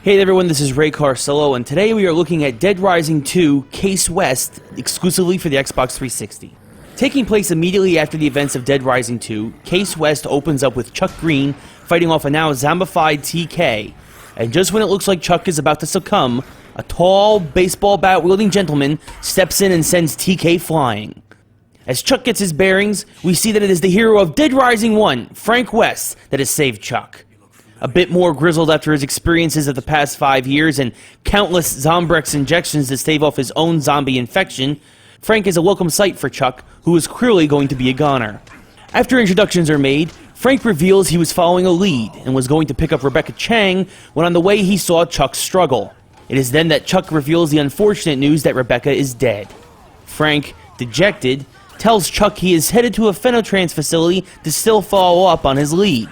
Hey everyone, this is Ray Carcillo, and today we are looking at Dead Rising 2 Case West, exclusively for the Xbox 360. Taking place immediately after the events of Dead Rising 2, Case West opens up with Chuck Green fighting off a now zombified TK. And just when it looks like Chuck is about to succumb, a tall, baseball bat-wielding gentleman steps in and sends TK flying. As Chuck gets his bearings, we see that it is the hero of Dead Rising 1, Frank West, that has saved Chuck. A bit more grizzled after his experiences of the past 5 years and countless Zombrex injections to stave off his own zombie infection, Frank is a welcome sight for Chuck, who is clearly going to be a goner. After introductions are made, Frank reveals he was following a lead and was going to pick up Rebecca Chang when on the way he saw Chuck struggle. It is then that Chuck reveals the unfortunate news that Rebecca is dead. Frank, dejected, tells Chuck he is headed to a Phenotrans facility to still follow up on his lead.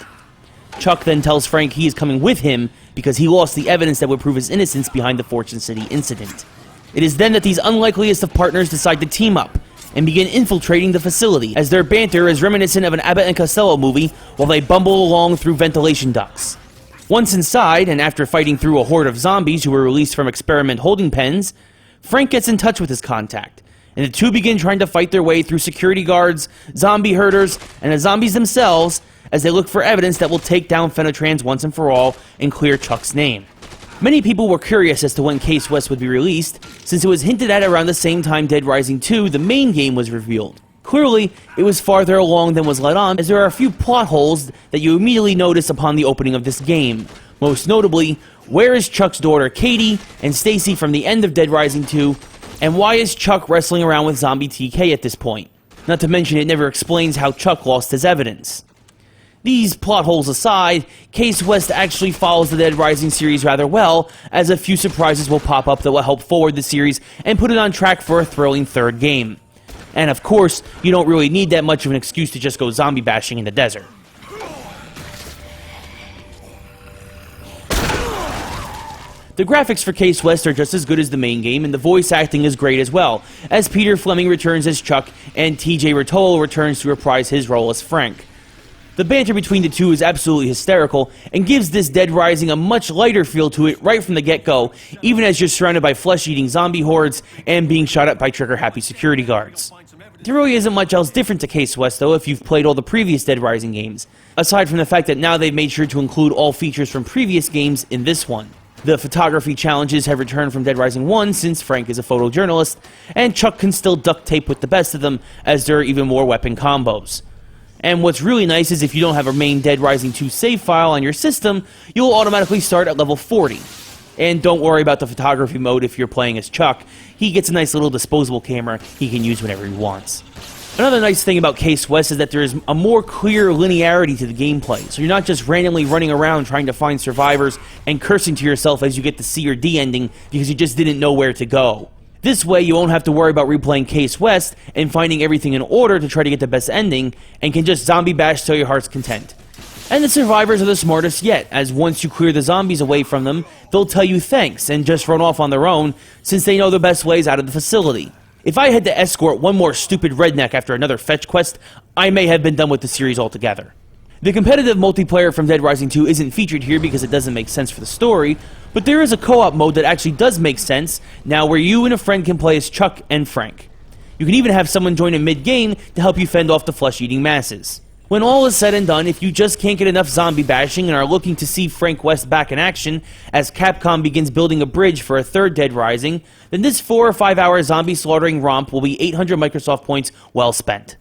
Chuck then tells Frank he is coming with him because he lost the evidence that would prove his innocence behind the Fortune City incident. It is then that these unlikeliest of partners decide to team up and begin infiltrating the facility, as their banter is reminiscent of an Abbott and Costello movie while they bumble along through ventilation ducts. Once inside, and after fighting through a horde of zombies who were released from experiment holding pens, Frank gets in touch with his contact, and the two begin trying to fight their way through security guards, zombie herders, and the zombies themselves as they look for evidence that will take down Phenotrans once and for all and clear Chuck's name. Many people were curious as to when Case West would be released, since it was hinted at around the same time Dead Rising 2, the main game, was revealed. Clearly, it was farther along than was let on, as there are a few plot holes that you immediately notice upon the opening of this game. Most notably, where is Chuck's daughter Katie and Stacy from the end of Dead Rising 2, and why is Chuck wrestling around with zombie TK at this point? Not to mention it never explains how Chuck lost his evidence. These plot holes aside, Case West actually follows the Dead Rising series rather well, as a few surprises will pop up that will help forward the series and put it on track for a thrilling third game. And of course, you don't really need that much of an excuse to just go zombie bashing in the desert. The graphics for Case West are just as good as the main game, and the voice acting is great as well, as Peter Fleming returns as Chuck and TJ Rotolo returns to reprise his role as Frank. The banter between the two is absolutely hysterical and gives this Dead Rising a much lighter feel to it right from the get-go, even as you're surrounded by flesh-eating zombie hordes and being shot at by trigger-happy security guards. There really isn't much else different to Case West, though, if you've played all the previous Dead Rising games, aside from the fact that now they've made sure to include all features from previous games in this one. The photography challenges have returned from Dead Rising 1 since Frank is a photojournalist, and Chuck can still duct tape with the best of them, as there are even more weapon combos. And what's really nice is if you don't have a main Dead Rising 2 save file on your system, you'll automatically start at level 40. And don't worry about the photography mode if you're playing as Chuck. He gets a nice little disposable camera he can use whenever he wants. Another nice thing about Case West is that there is a more clear linearity to the gameplay, so you're not just randomly running around trying to find survivors and cursing to yourself as you get the C or D ending because you just didn't know where to go. This way, you won't have to worry about replaying Case West and finding everything in order to try to get the best ending, and can just zombie bash till your heart's content. And the survivors are the smartest yet, as once you clear the zombies away from them, they'll tell you thanks and just run off on their own, since they know the best ways out of the facility. If I had to escort one more stupid redneck after another fetch quest, I may have been done with the series altogether. The competitive multiplayer from Dead Rising 2 isn't featured here because it doesn't make sense for the story, but there is a co-op mode that actually does make sense now, where you and a friend can play as Chuck and Frank. You can even have someone join in mid-game to help you fend off the flesh-eating masses. When all is said and done, if you just can't get enough zombie bashing and are looking to see Frank West back in action as Capcom begins building a bridge for a third Dead Rising, then this 4 or 5 hour zombie slaughtering romp will be 800 Microsoft points well spent.